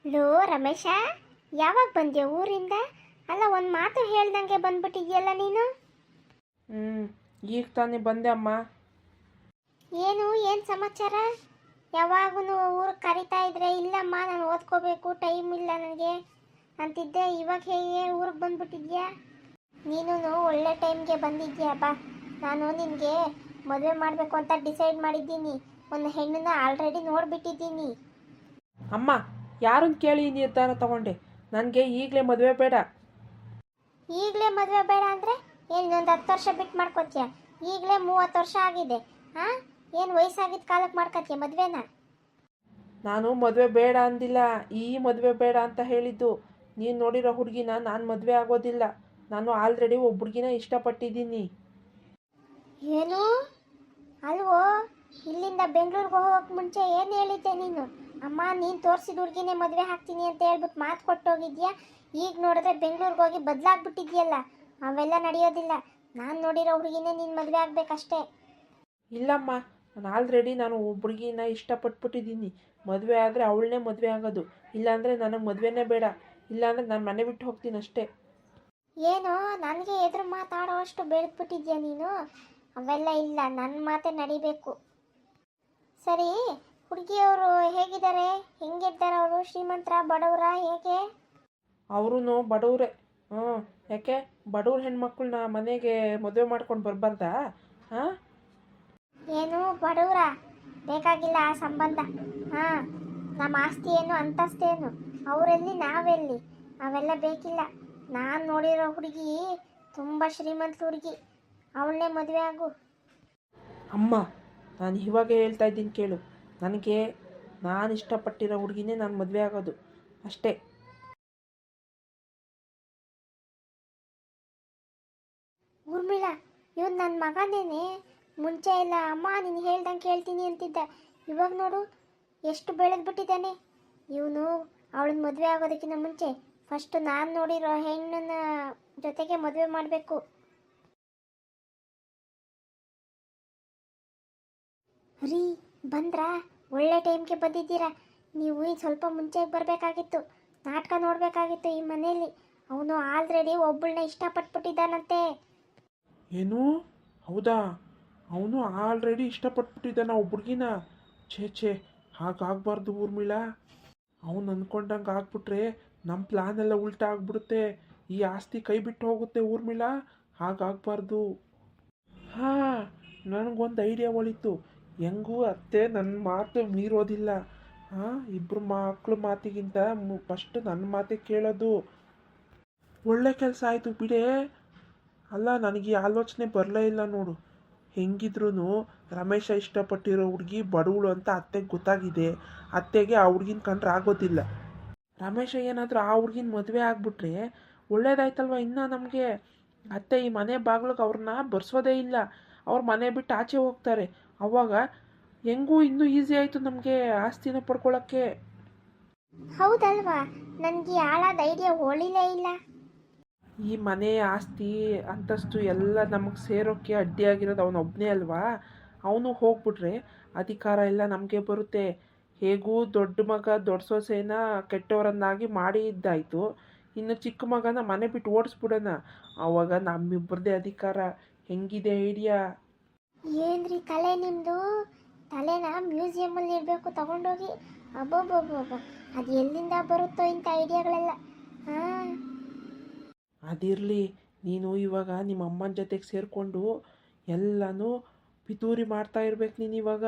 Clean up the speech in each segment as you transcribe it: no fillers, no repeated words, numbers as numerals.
Low Ramesh, ಯಾವಾಗ ಬಂದ್ಯಾ ಊರಿಂದ? ಅಲ್ಲ, ಒಂದು ಮಾತು ಹೇಳ್ದಂಗೆ ಬಂದ್ಬಿಟ್ಟಿದ್ಯಲ್ಲ ನೀನು. ಈಗ ತಾನೇ ಬಂದೆ ಅಮ್ಮ. ಏನು ಸಮಾಚಾರ? ಯಾವಾಗೂ ಊರಿಗೆ ಕರಿತಾ ಇದ್ರೆ ಇಲ್ಲಮ್ಮ ನಾನು ಓದ್ಕೋಬೇಕು, ಟೈಮ್ ಇಲ್ಲ ನನಗೆ ಅಂತಿದ್ದೆ. ಇವಾಗ ಹೇಗೆ ಊರಿಗೆ ಬಂದ್ಬಿಟ್ಟಿದ್ಯಾ? ನೀನು ಒಳ್ಳೆ ಟೈಮ್ಗೆ ಬಂದಿದ್ಯಾ ಬಾ. ನಾನು ನಿನಗೆ ಮದುವೆ ಮಾಡಬೇಕು ಅಂತ ಡಿಸೈಡ್ ಮಾಡಿದ್ದೀನಿ. ಒಂದು ಹೆಣ್ಣನ್ನ ಆಲ್ರೆಡಿ ನೋಡಿಬಿಟ್ಟಿದ್ದೀನಿ. ಅಮ್ಮ, ಯಾರನ್ನು ಕೇಳಿ ನಿರ್ಧಾರ ತಗೊಂಡೆ? ನನಗೆ ಈಗಲೇ ಮದುವೆ ಬೇಡ. ಈಗಲೇ ಮದುವೆ ಬೇಡ ಅಂದರೆ ಏನು, ಇನ್ನೊಂದು 10 ವರ್ಷ ಬಿಟ್ಟು ಮಾಡ್ಕೊತೀಯ? ಈಗಲೇ 30 ವರ್ಷ ಆಗಿದೆ. ಹಾಂ, ಏನು ವಯಸ್ಸಾಗಿದ್ದ ಕಾಲಕ್ಕೆ ಮಾಡ್ಕೊತೀಯ ಮದುವೆನ? ನಾನು ಮದುವೆ ಬೇಡ ಅಂದಿಲ್ಲ, ಈ ಮದುವೆ ಬೇಡ ಅಂತ ಹೇಳಿದ್ದು. ನೀನು ನೋಡಿರೋ ಹುಡುಗಿನ ನಾನು ಮದುವೆ ಆಗೋದಿಲ್ಲ. ನಾನು ಆಲ್ರೆಡಿ ಒಬ್ಬ ಹುಡುಗಿನ ಇಷ್ಟಪಟ್ಟಿದ್ದೀನಿ. ಏನು? ಅಲ್ವೋ, ಇಲ್ಲಿಂದ ಬೆಂಗಳೂರಿಗೆ ಹೋಗೋಕೆ ಮುಂಚೆ ಏನು ಹೇಳಿದ್ದೆ ನೀನು? ಅಮ್ಮ, ನೀನು ತೋರಿಸಿದ ಹುಡುಗಿನೇ ಮದುವೆ ಹಾಕ್ತೀನಿ ಅಂತ ಹೇಳ್ಬಿಟ್ಟು ಮಾತು ಕೊಟ್ಟೋಗಿದ್ಯಾ. ಈಗ ನೋಡಿದ್ರೆ ಬೆಂಗಳೂರಿಗೆ ಹೋಗಿ ಬದಲಾಗ್ಬಿಟ್ಟಿದ್ಯಲ್ಲ. ಅವೆಲ್ಲ ನಡೆಯೋದಿಲ್ಲ. ನಾನು ನೋಡಿರೋ ಹುಡುಗಿನೇ ನೀನು ಮದುವೆ ಆಗಬೇಕಷ್ಟೇ. ಇಲ್ಲಮ್ಮ, ನಾನು ಒಬ್ಬ ಹುಡುಗಿನ ಇಷ್ಟಪಟ್ಬಿಟ್ಟಿದ್ದೀನಿ. ಮದುವೆ ಆದರೆ ಅವಳನ್ನೇ ಮದುವೆ ಆಗೋದು. ಇಲ್ಲಾಂದರೆ ನನಗೆ ಮದುವೆನೇ ಬೇಡ. ಇಲ್ಲಾಂದರೆ ನಾನು ಮನೆ ಬಿಟ್ಟು ಹೋಗ್ತೀನಿ ಅಷ್ಟೇ. ಏನೋ ನನಗೆ ಎದುರು ಮಾತಾಡೋ ಅಷ್ಟು ಬೆಳೆದ್ಬಿಟ್ಟಿದ್ಯಾ ನೀನು? ಅವೆಲ್ಲ ಇಲ್ಲ, ನನ್ನ ಮಾತೇ ನಡಿಬೇಕು. ಸರಿ, ಹುಡುಗಿಯವರು ಹೇಗಿದ್ದಾರೆ? ಹೆಂಗಿದ್ದಾರೆ ಅವರು? ಶ್ರೀಮಂತರ, ಬಡವರ, ಹೇಗೆ? ಅವರು ಬಡವರೇ. ಯಾಕೆ ಬಡವ್ರ ಹೆಣ್ಮಕ್ಳನ್ನ ಮನೆಗೆ ಮದುವೆ ಮಾಡ್ಕೊಂಡು ಬರಬಾರ್ದಾ? ಹಾಂ, ಏನು ಬಡವರ? ಬೇಕಾಗಿಲ್ಲ ಆ ಸಂಬಂಧ. ಹಾಂ, ನಮ್ಮ ಆಸ್ತಿ ಏನು, ಅಂತಸ್ತೇನು, ಅವರೆಲ್ಲಿ ನಾವೆಲ್ಲಿ? ಅವೆಲ್ಲ ಬೇಕಿಲ್ಲ. ನಾನು ನೋಡಿರೋ ಹುಡುಗಿ ತುಂಬ ಶ್ರೀಮಂತ ಹುಡುಗಿ. ಅವಳನ್ನೇ ಮದುವೆ ಆಗು. ಅಮ್ಮ, ನಾನು ಇವಾಗ ಹೇಳ್ತಾ ಇದ್ದೀನಿ ಕೇಳು. ನನಗೆ ನಾನು ಇಷ್ಟಪಟ್ಟಿರೋ ಹುಡುಗಿನೇ ನಾನು ಮದುವೆ ಆಗೋದು ಅಷ್ಟೇ. ಊರ್ಮಿಳ, ಇವನು ನನ್ನ ಮಗನೇನೆ. ಮುಂಚೆ ಎಲ್ಲ ಅಮ್ಮ ನೀನು ಹೇಳ್ದಂಗೆ ಕೇಳ್ತೀನಿ ಅಂತಿದ್ದ. ಇವಾಗ ನೋಡು ಎಷ್ಟು ಬೆಳೆದ್ಬಿಟ್ಟಿದ್ದಾನೆ ಇವನು. ಅವಳನ್ನ ಮದುವೆ ಆಗೋದಕ್ಕಿಂತ ಮುಂಚೆ ಫಸ್ಟ್ ನಾನು ನೋಡಿರೋ ಹೆಣ್ಣನ್ನ ಜೊತೆಗೆ ಮದುವೆ ಮಾಡಬೇಕು. ರೀ, ಬಂದ್ರಾ? ಒಳ್ಳೆ ಟೈಮ್ಗೆ ಬಂದಿದ್ದೀರಾ. ನೀವು ಇನ್ನು ಸ್ವಲ್ಪ ಮುಂಚೆಗೆ ಬರಬೇಕಾಗಿತ್ತು. ನಾಟಕ ನೋಡಬೇಕಾಗಿತ್ತು ಈ ಮನೆಯಲ್ಲಿ. ಅವನು ಆಲ್ರೆಡಿ ಒಬ್ಬಳನ್ನ ಇಷ್ಟಪಟ್ಬಿಟ್ಟಿದ್ದಾನಂತೆ. ಏನು? ಹೌದಾ? ಅವನು ಆಲ್ರೆಡಿ ಇಷ್ಟಪಟ್ಬಿಟ್ಟಿದ್ದಾನ ಒಬ್ಬ ಹುಡುಗಿನ? ಛೇ, ಹಾಗಾಗಬಾರ್ದು ಊರ್ಮಿಳ. ಅವನು ಅಂದ್ಕೊಂಡಂಗೆ ಆಗ್ಬಿಟ್ರೆ ನಮ್ಮ ಪ್ಲಾನ್ ಎಲ್ಲ ಉಲ್ಟಾ ಆಗ್ಬಿಡುತ್ತೆ. ಈ ಆಸ್ತಿ ಕೈ ಬಿಟ್ಟು ಹೋಗುತ್ತೆ ಊರ್ಮಿಳ. ಹಾಗಾಗಬಾರ್ದು. ಹಾಂ, ನನಗೊಂದು ಐಡಿಯಾ ಒಳಿತು. ಹೆಂಗೂ ಅತ್ತೆ ನನ್ನ ಮಾತು ಮೀರೋದಿಲ್ಲ. ಇಬ್ಬರು ಮಕ್ಕಳು ಮಾತಿಗಿಂತ ಫಸ್ಟ್ ನನ್ನ ಮಾತೇ ಕೇಳೋದು. ಒಳ್ಳೆ ಕೆಲಸ ಆಯಿತು ಬಿಡೇ. ಅಲ್ಲ, ನನಗೆ ಈ ಆಲೋಚನೆ ಬರಲೇ ಇಲ್ಲ ನೋಡು. ಹೆಂಗಿದ್ರೂ ರಮೇಶ ಇಷ್ಟಪಟ್ಟಿರೋ ಹುಡುಗಿ ಬಡವಳು ಅಂತ ಅತ್ತೆಗೆ ಗೊತ್ತಾಗಿದೆ. ಅತ್ತೆಗೆ ಆ ಹುಡುಗಿನ ಕಂಡ್ರೆ ಆಗೋದಿಲ್ಲ. ರಮೇಶ ಏನಾದರೂ ಆ ಹುಡುಗಿನ ಮದುವೆ ಆಗಿಬಿಟ್ರೆ ಒಳ್ಳೇದಾಯ್ತಲ್ವ ಇನ್ನು ನಮಗೆ. ಅತ್ತೆ ಈ ಮನೆ ಬಾಗಿಲಿಗೆ ಅವ್ರನ್ನ ಬರ್ಸೋದೇ ಇಲ್ಲ. ಅವ್ರ ಮನೆ ಬಿಟ್ಟು ಆಚೆ ಹೋಗ್ತಾರೆ. ಅವಾಗ ಹೆಂಗೂ ಇನ್ನೂ ಈಸಿ ಆಯಿತು ನಮಗೆ ಆಸ್ತಿನ ಪಡ್ಕೊಳ್ಳೋಕ್ಕೆ. ಹೌದಲ್ವಾ? ನನಗೆ ಹಾಳಾದ ಐಡಿಯಾ ಹೊಳಿಲೇ ಇಲ್ಲ. ಈ ಮನೆ ಆಸ್ತಿ ಅಂತಸ್ತು ಎಲ್ಲ ನಮಗೆ ಸೇರೋಕ್ಕೆ ಅಡ್ಡಿಯಾಗಿರೋದು ಅವನೊಬ್ಬನೇ ಅಲ್ವಾ. ಅವನು ಹೋಗ್ಬಿಟ್ರೆ ಅಧಿಕಾರ ಎಲ್ಲ ನಮಗೆ ಬರುತ್ತೆ. ಹೇಗೂ ದೊಡ್ಡ ಮಗ ದೊಡ್ಡ ಸೊಸೆನ ಕೆಟ್ಟವರನ್ನಾಗಿ ಮಾಡಿ ಇದ್ದಾಯಿತು. ಇನ್ನು ಚಿಕ್ಕ ಮಗನ ಮನೆ ಬಿಟ್ಟು ಓಡಿಸ್ಬಿಡೋಣ. ಆವಾಗ ನಮ್ಮಿಬ್ಬರದೇ ಅಧಿಕಾರ. ಹೆಂಗಿದೆ ಐಡಿಯಾ? ಏನ್ರಿ ತಲೆ ನಿಮ್ಮದು? ತಲೆನ ಮ್ಯೂಸಿಯಮಲ್ಲಿ ಇರಬೇಕು ತಗೊಂಡೋಗಿ. ಅಬ್ಬಬ್ಬಬ್ಬ, ಅದು ಎಲ್ಲಿಂದ ಬರುತ್ತೋ ಇಂಥ ಐಡಿಯಾಗಳೆಲ್ಲ. ಹಾಂ, ಅದಿರಲಿ, ನೀನು ಇವಾಗ ನಿಮ್ಮ ಅಮ್ಮನ ಜೊತೆಗೆ ಸೇರಿಕೊಂಡು ಎಲ್ಲನೂ ಪಿತೂರಿ ಮಾಡ್ತಾ ಇರ್ಬೇಕು ನೀನು ಇವಾಗ.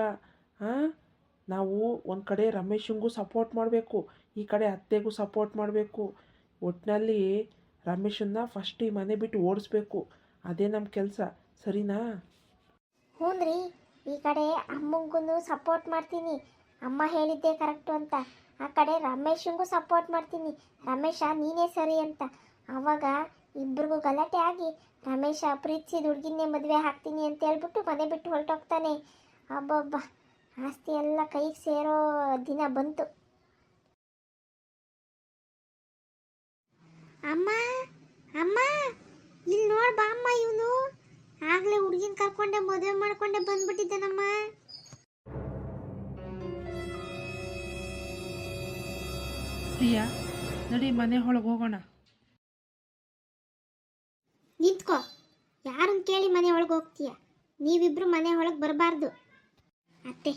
ನಾವು ಒಂದು ಕಡೆ ರಮೇಶಂಗೂ ಸಪೋರ್ಟ್ ಮಾಡಬೇಕು, ಈ ಕಡೆ ಅತ್ತೆಗೂ ಸಪೋರ್ಟ್ ಮಾಡಬೇಕು. ಒಟ್ಟಿನಲ್ಲಿ ರಮೇಶನ್ನ ಫಸ್ಟ್ ಈ ಮನೆ ಬಿಟ್ಟು ಓಡಿಸ್ಬೇಕು. ಅದೇ ನಮ್ಮ ಕೆಲಸ, ಸರಿನಾ? ಹ್ಞೂ ರೀ. ಈ ಕಡೆ ಅಮ್ಮಂಗೂ ಸಪೋರ್ಟ್ ಮಾಡ್ತೀನಿ, ಅಮ್ಮ ಹೇಳಿದ್ದೆ ಕರೆಕ್ಟು ಅಂತ. ಆ ಕಡೆ ರಮೇಶಂಗೂ ಸಪೋರ್ಟ್ ಮಾಡ್ತೀನಿ, ರಮೇಶ ನೀನೇ ಸರಿ ಅಂತ. ಆವಾಗ ಇಬ್ರಿಗೂ ಗಲಾಟೆ ಆಗಿ ರಮೇಶ ಪ್ರೀತಿಸಿದ ಹುಡುಗಿನೇ ಮದುವೆ ಹಾಕ್ತೀನಿ ಅಂತ ಹೇಳ್ಬಿಟ್ಟು ಮನೆ ಬಿಟ್ಟು ಹೊರಟೋಗ್ತಾನೆ. ಅಬ್ಬಬ್ಬ, ಆಸ್ತಿ ಎಲ್ಲ ಕೈಗೆ ಸೇರೋ ದಿನ ಬಂತು. ಅಮ್ಮ, ಅಮ್ಮ, ಇಲ್ಲಿ ನೋಡ್ ಬಾ ಅಮ್ಮ. ಇವನು ಆಗ್ಲೇ ಹುಡುಗಿನ ಕರ್ಕೊಂಡೆ ಮದುವೆ ಮಾಡ್ಕೊಂಡೆ ಬಂದ್ಬಿಟ್ಟಿದ್ದಾನಮ್ಮ. ಪ್ರಿಯಾ ನಡಿ ಮನೆ ಒಳಗೆ ಹೋಗೋಣ. ನಿಂತ್ಕೋ, ಯಾರನ್ನ ಕೇಳಿ ಮನೆ ಒಳಗೆ ಹೋಗ್ತೀಯ? ನೀವಿಬ್ರು ಮನೆ ಒಳಗೆ ಬರಬಾರ್ದು. ಅತ್ತೆ,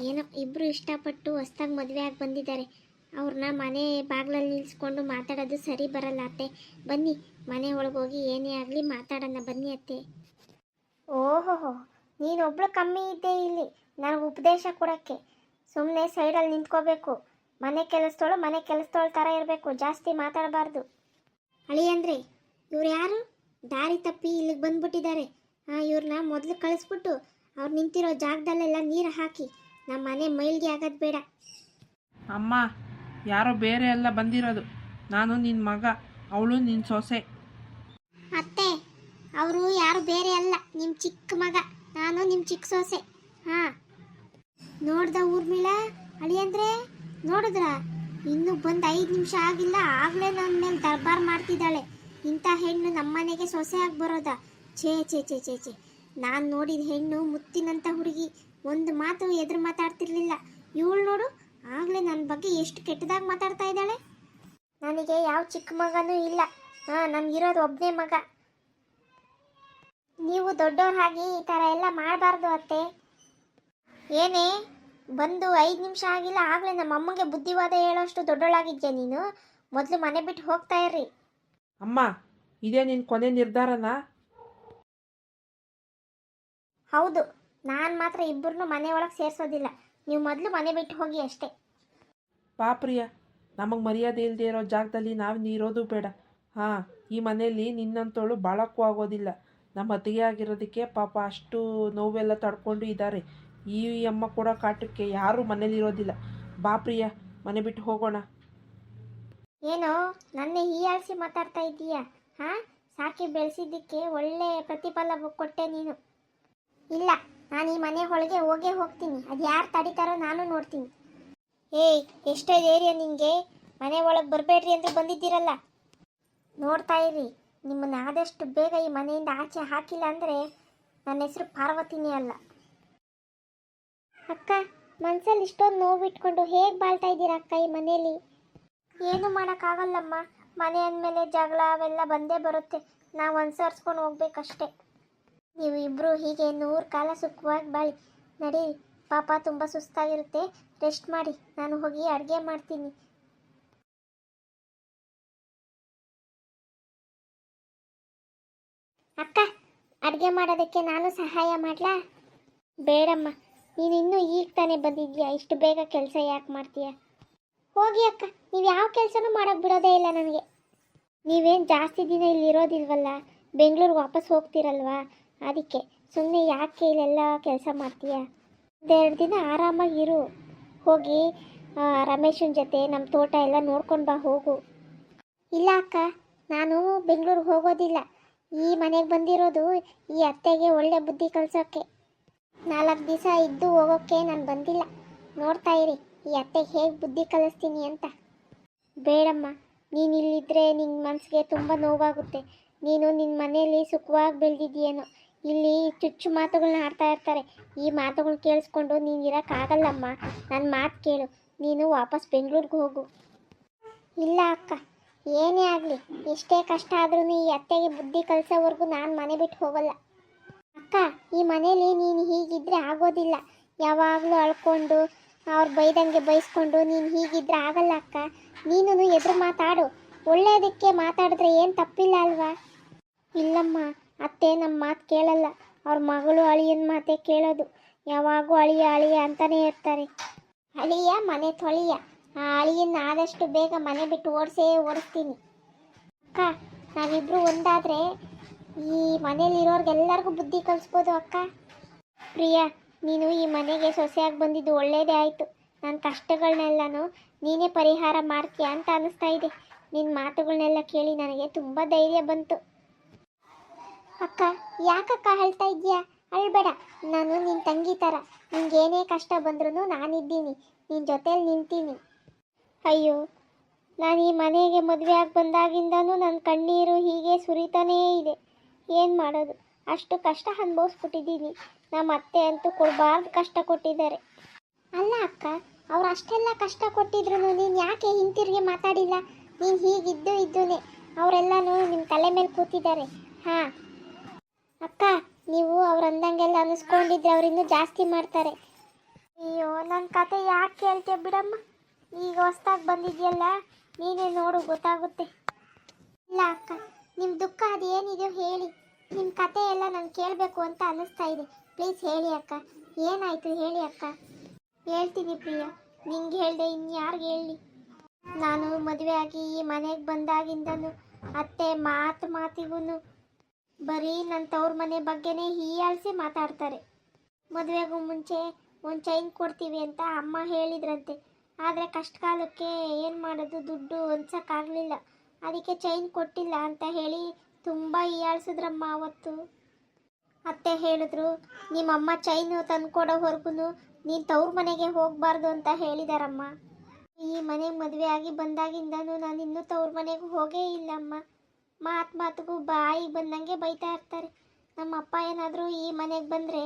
ಏನೋ ಇಬ್ಬರು ಇಷ್ಟಪಟ್ಟು ಹೊಸ್ದಾಗಿ ಮದುವೆ ಆಗಿ ಬಂದಿದ್ದಾರೆ, ಅವ್ರನ್ನ ಮನೆ ಬಾಗಿಲಲ್ಲಿ ನಿಲ್ಲಿಸ್ಕೊಂಡು ಮಾತಾಡೋದು ಸರಿ ಬರಲ್ಲ ಅತ್ತೆ. ಬನ್ನಿ ಮನೆ ಒಳಗೆ ಹೋಗಿ ಏನೇ ಆಗಲಿ ಮಾತಾಡೋಣ, ಬನ್ನಿ ಅತ್ತೆ. ಓಹೋ, ನೀನೊಬ್ಳು ಕಮ್ಮಿ ಇದ್ದೆ ಇಲ್ಲಿ ನನಗೆ ಉಪದೇಶ ಕೊಡೋಕ್ಕೆ. ಸುಮ್ಮನೆ ಸೈಡಲ್ಲಿ ನಿಂತ್ಕೋಬೇಕು. ಮನೆ ಕೆಲಸದೋಳು ಥರ ಇರಬೇಕು, ಜಾಸ್ತಿ ಮಾತಾಡಬಾರ್ದು. ಅಳಿಯಂದ್ರೆ ಇವ್ರು ಯಾರು? ದಾರಿ ತಪ್ಪಿ ಇಲ್ಲಿಗೆ ಬಂದ್ಬಿಟ್ಟಿದ್ದಾರೆ. ಇವ್ರನ್ನ ಮೊದಲು ಕಳಿಸ್ಬಿಟ್ಟು ಅವ್ರು ನಿಂತಿರೋ ಜಾಗದಲ್ಲೆಲ್ಲ ನೀರು ಹಾಕಿ. ನಮ್ಮ ಮನೆ ಮೈಲ್ಗೆ ಆಗೋದು ಬೇಡ. ಅಮ್ಮ, ಯಾರೋ ಬೇರೆ ಎಲ್ಲ ಬಂದಿರೋದು. ನಾನು ನಿನ್ನ ಮಗ, ಅವಳು ನಿನ್ನ ಸೊಸೆ. ಅತ್ತೆ, ಅವರು ಯಾರು ಬೇರೆ ಅಲ್ಲ, ನಿಮ್ಮ ಚಿಕ್ಕ ಮಗ. ನಾನು ನಿಮ್ಮ ಚಿಕ್ಕ ಸೊಸೆ. ನೋಡ್ದ ಊರ್ಮಿಳ? ಅಳಿಯಂದ್ರೆ ನೋಡಿದ್ರ? ಇನ್ನೂ ಬಂದು 5 ನಿಮಿಷ ಆಗಿಲ್ಲ, ಆಗಲೇ ನನ್ನ ಮೇಲೆ ದರ್ಬಾರ್ ಮಾಡ್ತಿದ್ದಾಳೆ. ಇಂಥ ಹೆಣ್ಣು ನಮ್ಮನೆಗೆ ಸೊಸೆ ಆಗಿ ಬರೋದಾ? ಛೇ ಛೇ ಛೇ ಛೇ ಛೇ. ನಾನು ನೋಡಿದ ಹೆಣ್ಣು ಮುತ್ತಿನಂಥ ಹುಡುಗಿ, ಒಂದು ಮಾತು ಎದುರು ಮಾತಾಡ್ತಿರ್ಲಿಲ್ಲ. ಇವಳು ನೋಡು, ಆಗಲೇ ನನ್ನ ಬಗ್ಗೆ ಎಷ್ಟು ಕೆಟ್ಟದಾಗಿ ಮಾತಾಡ್ತಾ ಇದ್ದಾಳೆ. ನನಗೆ ಯಾವ ಚಿಕ್ಕ ಮಗನೂ ಇಲ್ಲ, ನನಗಿರೋದು ಒಬ್ಬನೇ ಮಗ. ನೀವು ದೊಡ್ಡವ್ರ ಹಾಗೆ ಈ ಥರ ಎಲ್ಲ ಮಾಡಬಾರ್ದು ಅತ್ತೆ. ಏನೇ ಬಂದು 5 ನಿಮಿಷ ಆಗಿಲ್ಲ, ಆಗಲೇ ನಮ್ಮ ಅಮ್ಮಗೆ ಬುದ್ಧಿವಾದ ಹೇಳೋಷ್ಟು ದೊಡ್ಡೋಳಾಗಿದ್ಯಾ ನೀನು? ಮೊದಲು ಮನೆ ಬಿಟ್ಟು ಹೋಗ್ತಾ ಇರ್ರಿ. ಅಮ್ಮ, ಇದೇ ನಿನ್ನ ಕೊನೆ ನಿರ್ಧಾರನಾ? ಹೌದು, ನಾನು ಮಾತ್ರ ಇಬ್ಬರನ್ನೂ ಮನೆ ಒಳಗೆ ಸೇರಿಸೋದಿಲ್ಲ. ನೀವು ಮೊದಲು ಮನೆ ಬಿಟ್ಟು ಹೋಗಿ ಅಷ್ಟೇ. ಪ್ರಿಯ, ನಮಗೆ ಮರ್ಯಾದೆ ಇಲ್ಲದೆ ಇರೋ ಜಾಗದಲ್ಲಿ ನಾವು ನೀರೋದು ಬೇಡ. ಈ ಮನೆಯಲ್ಲಿ ನಿನ್ನಂತೋಳು ಬಾಳಕ್ಕೂ ಆಗೋದಿಲ್ಲ. ನಮ್ಮ ಅತ್ತಿಗೆ ಆಗಿರೋದಕ್ಕೆ ಪಾಪ ಅಷ್ಟು ನೋವೆಲ್ಲ ತಡ್ಕೊಂಡು ಇದ್ದಾರೆ. ಈ ಅಮ್ಮ ಕೂಡ ಕಾಟಕ್ಕೆ ಯಾರೂ ಮನೇಲಿರೋದಿಲ್ಲ. ಪ್ರಿಯ, ಮನೆ ಬಿಟ್ಟು ಹೋಗೋಣ. ಏನೋ ನನ್ನೇ ಹೀಯಾಳಿಸಿ ಮಾತಾಡ್ತಾ ಇದ್ದೀಯಾ? ಸಾಕಿ ಬೆಳೆಸಿದ್ದಕ್ಕೆ ಒಳ್ಳೆ ಪ್ರತಿಫಲ ಕೊಟ್ಟೆ ನೀನು. ಇಲ್ಲ, ನಾನು ಈ ಮನೆ ಒಳಗೆ ಹೋಗ್ತೀನಿ. ಅದು ಯಾರು ತಡೀತಾರೋ ನಾನು ನೋಡ್ತೀನಿ. ಎಷ್ಟೇ ಧೈರ್ಯ ನಿಮಗೆ? ಮನೆ ಒಳಗೆ ಬರಬೇಡ್ರಿ ಅಂತ ಬಂದಿದ್ದೀರಲ್ಲ. ನೋಡ್ತಾ ಇರಿ, ನಿಮ್ಮನ್ನು ಆದಷ್ಟು ಬೇಗ ಈ ಮನೆಯಿಂದ ಆಚೆ ಹಾಕಿಲ್ಲ ಅಂದರೆ ನನ್ನ ಹೆಸರು ಪಾರ್ವತಿನೇ ಅಲ್ಲ. ಅಕ್ಕ, ಮನಸ್ಸಲ್ಲಿ ಇಷ್ಟೊಂದು ನೋವಿಟ್ಕೊಂಡು ಹೇಗೆ ಬಾಳ್ತಾ ಇದ್ದೀರಾ ಅಕ್ಕ ಈ ಮನೆಯಲ್ಲಿ? ಏನು ಮಾಡೋಕ್ಕಾಗಲ್ಲಮ್ಮ, ಮನೆ ಅಂದಮೇಲೆ ಜಗಳ ಅವೆಲ್ಲ ಬಂದೇ ಬರುತ್ತೆ. ನಾವು ಅನುಸರಿಸ್ಕೊಂಡು ಹೋಗ್ಬೇಕಷ್ಟೆ. ನೀವು ಇಬ್ಬರು ಹೀಗೆ 100 ಕಾಲ ಸುಖವಾಗಿ ಬಾಳಿ. ನಡೀರಿ, ಪಾಪ ತುಂಬ ಸುಸ್ತಾಗಿರುತ್ತೆ, ರೆಸ್ಟ್ ಮಾಡಿ. ನಾನು ಹೋಗಿ ಅಡುಗೆ ಮಾಡ್ತೀನಿ. ಅಕ್ಕ, ಅಡುಗೆ ಮಾಡೋದಕ್ಕೆ ನಾನು ಸಹಾಯ ಮಾಡಲಾ? ಬೇಡಮ್ಮ, ನೀನು ಇನ್ನೂ ಈಗ ತಾನೇ ಬಂದಿದ್ಯಾ, ಇಷ್ಟು ಬೇಗ ಕೆಲಸ ಯಾಕೆ ಮಾಡ್ತೀಯ? ಹೋಗಿ ಅಕ್ಕ, ನೀವು ಯಾವ ಕೆಲಸನೂ ಮಾಡೋಕ್ಕೆ ಬಿಡೋದೇ ಇಲ್ಲ ನನಗೆ. ನೀವೇನು ಜಾಸ್ತಿ ದಿನ ಇಲ್ಲಿ ಇರೋದಿಲ್ವಲ್ಲ, ಬೆಂಗಳೂರಿಗೆ ವಾಪಸ್ ಹೋಗ್ತೀರಲ್ವಾ, ಅದಕ್ಕೆ ಸುಮ್ಮನೆ ಯಾಕೆ ಇಲ್ಲೆಲ್ಲ ಕೆಲಸ ಮಾಡ್ತೀಯ? 1-2 ದಿನ ಆರಾಮಾಗಿರು. ಹೋಗಿ ರಮೇಶನ ಜೊತೆ ನಮ್ಮ ತೋಟ ಎಲ್ಲ ನೋಡ್ಕೊಂಡು ಬಾ, ಹೋಗು. ಇಲ್ಲ ಅಕ್ಕ, ನಾನು ಬೆಂಗಳೂರಿಗೆ ಹೋಗೋದಿಲ್ಲ. ಈ ಮನೆಗೆ ಬಂದಿರೋದು ಈ ಅತ್ತೆಗೆ ಒಳ್ಳೆ ಬುದ್ಧಿ ಕಲಿಸೋಕ್ಕೆ. 4 ದಿವಸ ಇದ್ದು ಹೋಗೋಕ್ಕೆ ನಾನು ಬಂದಿಲ್ಲ. ನೋಡ್ತಾ ಇರಿ ಈ ಅತ್ತೆಗೆ ಹೇಗೆ ಬುದ್ಧಿ ಕಲಿಸ್ತೀನಿ ಅಂತ. ಬೇಡಮ್ಮ, ನೀನು ಇಲ್ಲಿದ್ದರೆ ನಿನ್ನ ಮನಸ್ಸಿಗೆ ತುಂಬ ನೋವಾಗುತ್ತೆ. ನೀನು ನಿನ್ನ ಮನೆಯಲ್ಲಿ ಸುಖವಾಗಿ ಬೆಳೆದಿದ್ದೀಯೇನೋ, ಇಲ್ಲಿ ಚುಚ್ಚು ಮಾತುಗಳನ್ನ ಆಡ್ತಾ ಇರ್ತಾರೆ. ಈ ಮಾತುಗಳನ್ನ ಕೇಳಿಸ್ಕೊಂಡು ನೀನು ಇರೋಕ್ಕಾಗಲ್ಲಮ್ಮ. ನನ್ನ ಮಾತು ಕೇಳು, ನೀನು ವಾಪಸ್ ಬೆಂಗಳೂರಿಗೆ ಹೋಗು. ಇಲ್ಲ ಅಕ್ಕ, ಏನೇ ಆಗಲಿ, ಎಷ್ಟೇ ಕಷ್ಟ ಆದ್ರೂ ಈ ಅತ್ತೆಗೆ ಬುದ್ಧಿ ಕಲಿಸೋವರೆಗೂ ನಾನು ಮನೆ ಬಿಟ್ಟು ಹೋಗಲ್ಲ. ಅಕ್ಕ, ಈ ಮನೇಲಿ ನೀನು ಹೀಗಿದ್ರೆ ಆಗೋದಿಲ್ಲ. ಯಾವಾಗಲೂ ಅಳ್ಕೊಂಡು ಅವ್ರು ಬೈದಂಗೆ ಬೈಸ್ಕೊಂಡು ನೀನು ಹೀಗಿದ್ರೆ ಆಗಲ್ಲ ಅಕ್ಕ. ನೀನು ಎದುರು ಮಾತಾಡು, ಒಳ್ಳೆಯದಕ್ಕೆ ಮಾತಾಡಿದ್ರೆ ಏನು ತಪ್ಪಿಲ್ಲ ಅಲ್ವಾ? ಇಲ್ಲಮ್ಮ, ಅತ್ತೆ ನಮ್ಮ ಮಾತು ಕೇಳಲ್ಲ. ಅವ್ರ ಮಗಳು ಅಳಿಯನ ಮಾತೇ ಕೇಳೋದು. ಯಾವಾಗೂ ಅಳಿಯ ಅಳಿಯ ಅಂತಲೇ ಇರ್ತಾರೆ. ಅಳಿಯ ಮನೆ ತೊಳಿಯ. ಆ ಅಳಿಯನ್ನ ಆದಷ್ಟು ಬೇಗ ಮನೆ ಬಿಟ್ಟು ಓಡಿಸ್ತೀನಿ. ಅಕ್ಕ, ನಾವಿಬ್ಬರು ಒಂದಾದರೆ ಈ ಮನೇಲಿರೋರ್ಗೆಲ್ಲರಿಗೂ ಬುದ್ಧಿ ಕಲಿಸ್ಬೋದು ಅಕ್ಕ. ಪ್ರಿಯಾ, ನೀನು ಈ ಮನೆಗೆ ಸೊಸೆಯಾಗಿ ಬಂದಿದ್ದು ಒಳ್ಳೆಯದೇ ಆಯಿತು. ನನ್ನ ಕಷ್ಟಗಳನ್ನೆಲ್ಲನೂ ನೀನೇ ಪರಿಹಾರ ಮಾಡ್ತೀಯ ಅಂತ ಅನ್ನಿಸ್ತಾ ಇದೆ. ನಿನ್ನ ಮಾತುಗಳನ್ನೆಲ್ಲ ಕೇಳಿ ನನಗೆ ತುಂಬ ಧೈರ್ಯ ಬಂತು. ಅಕ್ಕ, ಯಾಕಕ್ಕ ಅಳ್ತಾ ಇದೆಯಾ? ಅಳ್ಬೇಡ, ನಾನು ನಿನ್ನ ತಂಗಿ ಥರ. ನಿಂಗೇನೇ ಕಷ್ಟ ಬಂದ್ರೂ ನಾನಿದ್ದೀನಿ, ನಿನ್ನ ಜೊತೇಲಿ ನಿಂತೀನಿ. ಅಯ್ಯೋ, ನಾನು ಈ ಮನೆಗೆ ಮದುವೆ ಆಗಿ ಬಂದಾಗಿಂದನೂ ನನ್ನ ಕಣ್ಣೀರು ಹೀಗೆ ಸುರಿತಾನೇ ಇದೆ. ಏನು ಮಾಡೋದು, ಅಷ್ಟು ಕಷ್ಟ ಅನುಭವಿಸ್ಬಿಟ್ಟಿದ್ದೀನಿ. ನಮ್ಮ ಅತ್ತೆ ಅಂತೂ ಕೊಡಬಾರ್ದು ಕಷ್ಟ ಕೊಟ್ಟಿದ್ದಾರೆ. ಅಲ್ಲ ಅಕ್ಕ, ಅವ್ರು ಅಷ್ಟೆಲ್ಲ ಕಷ್ಟ ಕೊಟ್ಟಿದ್ರು ನೀನು ಯಾಕೆ ಹಿಂತಿರುಗಿ ಮಾತಾಡಿಲ್ಲ? ನೀನು ಹೀಗಿದ್ದು ಇದ್ದೂನೆ ಅವರೆಲ್ಲನೂ ನಿಮ್ಮ ತಲೆ ಮೇಲೆ ಕೂತಿದ್ದಾರೆ. ಹಾಂ ಅಕ್ಕ, ನೀವು ಅವ್ರು ಅಂದಂಗೆಲ್ಲ ಅನಿಸ್ಕೊಂಡಿದ್ರೆ ಅವ್ರು ಇನ್ನೂ ಜಾಸ್ತಿ ಮಾಡ್ತಾರೆ. ಅಯ್ಯೋ, ನನ್ನ ಕತೆ ಯಾಕೆ ಕೇಳ್ತೀಯ ಬಿಡಮ್ಮ. ಈಗ ಹೊಸ್ದಾಗಿ ಬಂದಿದೆಯಲ್ಲ, ನೀನೇ ನೋಡು, ಗೊತ್ತಾಗುತ್ತೆ. ಇಲ್ಲ ಅಕ್ಕ, ನಿಮ್ಮ ದುಃಖ ಅದು ಏನಿದೆಯೋ ಹೇಳಿ. ನಿಮ್ಮ ಕತೆ ಎಲ್ಲ ನಾನು ಕೇಳಬೇಕು ಅಂತ ಅನ್ನಿಸ್ತಾ ಇದೆ. ಪ್ಲೀಸ್ ಹೇಳಿ ಅಕ್ಕ, ಏನಾಯಿತು ಹೇಳಿ ಅಕ್ಕ. ಹೇಳ್ತೀನಿ ಪ್ರಿಯಾ, ನಿಂಗೆ ಹೇಳ್ದೆ ಇನ್ಯಾರಿಗೆ ಹೇಳಿ. ನಾನು ಮದುವೆ ಆಗಿ ಈ ಮನೆಗೆ ಬಂದಾಗಿಂದನು ಅತ್ತೆ ಮಾತಿಗೂ ಬರೀ ನನ್ನ ತವ್ರ ಮನೆ ಬಗ್ಗೆನೇ ಹೀಯಾಳಿಸಿ ಮಾತಾಡ್ತಾರೆ. ಮದುವೆಗೂ ಮುಂಚೆ ಒಂದು ಚೈನ್ ಕೊಡ್ತೀವಿ ಅಂತ ಅಮ್ಮ ಹೇಳಿದ್ರಂತೆ. ಆದರೆ ಕಷ್ಟ ಕಾಲಕ್ಕೆ ಏನು ಮಾಡೋದು, ದುಡ್ಡು ಹೊಂದ್ಸೋಕ್ಕಾಗಲಿಲ್ಲ. ಅದಕ್ಕೆ ಚೈನ್ ಕೊಟ್ಟಿಲ್ಲ ಅಂತ ಹೇಳಿ ತುಂಬ ಹೀಯಾಳಿಸಿದ್ರಮ್ಮ ಅವತ್ತು. ಅತ್ತೆ ಹೇಳಿದ್ರು, ನಿಮ್ಮಮ್ಮ ಚೈನು ತಂದ್ಕೊಡೋವರೆಗೂ ನೀನು ತವ್ರ ಮನೆಗೆ ಹೋಗಬಾರ್ದು ಅಂತ ಹೇಳಿದಾರಮ್ಮ. ಈ ಮನೆಗೆ ಮದುವೆ ಆಗಿ ಬಂದಾಗಿಂದನೂ ನಾನು ಇನ್ನೂ ತವ್ರ ಮನೆಗೆ ಹೋಗೇ ಇಲ್ಲಮ್ಮ. ಮಾತಿಗೂ ಬಾಯಿಗೆ ಬಂದಂಗೆ ಬೈತಾ ಇರ್ತಾರೆ. ನಮ್ಮ ಅಪ್ಪ ಏನಾದರೂ ಈ ಮನೆಗೆ ಬಂದರೆ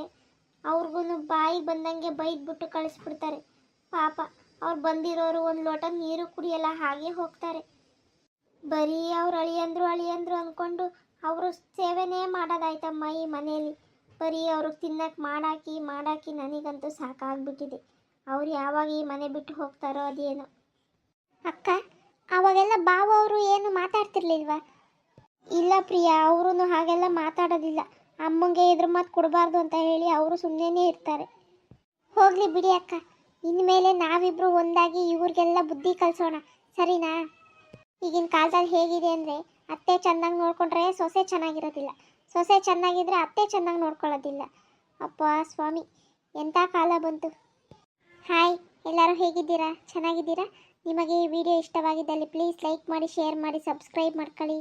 ಅವ್ರಿಗೂ ಬಾಯಿಗೆ ಬಂದಂಗೆ ಬೈದ್ಬಿಟ್ಟು ಕಳಿಸ್ಬಿಡ್ತಾರೆ. ಪಾಪ, ಅವ್ರು ಬಂದಿರೋರು ಒಂದು ಲೋಟ ನೀರು ಕುಡಿಯಲ್ಲ, ಹಾಗೆ ಹೋಗ್ತಾರೆ. ಬರೀ ಅವ್ರು ಅಳಿಯಂದ್ರು ಅಂದ್ಕೊಂಡು ಅವರು ಸೇವೆನೇ ಮಾಡೋದಾಯ್ತಮ್ಮ ಈ ಮನೆಯಲ್ಲಿ. ಬರೀ ಅವ್ರಿಗೆ ತಿನ್ನಕ್ಕೆ ಮಾಡಾಕಿ ನನಗಂತೂ ಸಾಕಾಗ್ಬಿಟ್ಟಿದೆ. ಅವ್ರು ಯಾವಾಗ ಈ ಮನೆ ಬಿಟ್ಟು ಹೋಗ್ತಾರೋ ಅದೇನೋ. ಅಕ್ಕ, ಅವಾಗೆಲ್ಲ ಬಾವ ಅವರು ಏನು ಮಾತಾಡ್ತಿರ್ಲಿಲ್ವಾ? ಇಲ್ಲ ಪ್ರಿಯಾ, ಅವರು ಹಾಗೆಲ್ಲ ಮಾತಾಡೋದಿಲ್ಲ. ಅಮ್ಮಂಗೆ ಎದುರು ಮಾತು ಕೊಡಬಾರ್ದು ಅಂತ ಹೇಳಿ ಅವರು ಸುಮ್ಮನೆ ಇರ್ತಾರೆ. ಹೋಗಲಿ ಬಿಡಿ ಅಕ್ಕ, ಇನ್ಮೇಲೆ ನಾವಿಬ್ಬರು ಒಂದಾಗಿ ಇವ್ರಿಗೆಲ್ಲ ಬುದ್ಧಿ ಕಲಿಸೋಣ, ಸರಿನಾ? ಈಗಿನ ಕಾಲದಲ್ಲಿ ಹೇಗಿದೆ ಅಂದರೆ, ಅತ್ತೆ ಚೆನ್ನಾಗಿ ನೋಡ್ಕೊಂಡ್ರೆ ಸೊಸೆ ಚೆನ್ನಾಗಿರೋದಿಲ್ಲ, ಸೊಸೆ ಚೆನ್ನಾಗಿದ್ರೆ ಅತ್ತೆ ಚೆನ್ನಾಗಿ ನೋಡ್ಕೊಳ್ಳೋದಿಲ್ಲ. ಅಪ್ಪ ಸ್ವಾಮಿ, ಎಂಥ ಕಾಲ ಬಂತು. ಹಾಯ್, ಎಲ್ಲರೂ ಹೇಗಿದ್ದೀರಾ? ಚೆನ್ನಾಗಿದ್ದೀರಾ? ನಿಮಗೆ ಈ ವಿಡಿಯೋ ಇಷ್ಟವಾಗಿದ್ದಲ್ಲಿ ಪ್ಲೀಸ್ ಲೈಕ್ ಮಾಡಿ, ಶೇರ್ ಮಾಡಿ, ಸಬ್ಸ್ಕ್ರೈಬ್ ಮಾಡ್ಕೊಳ್ಳಿ.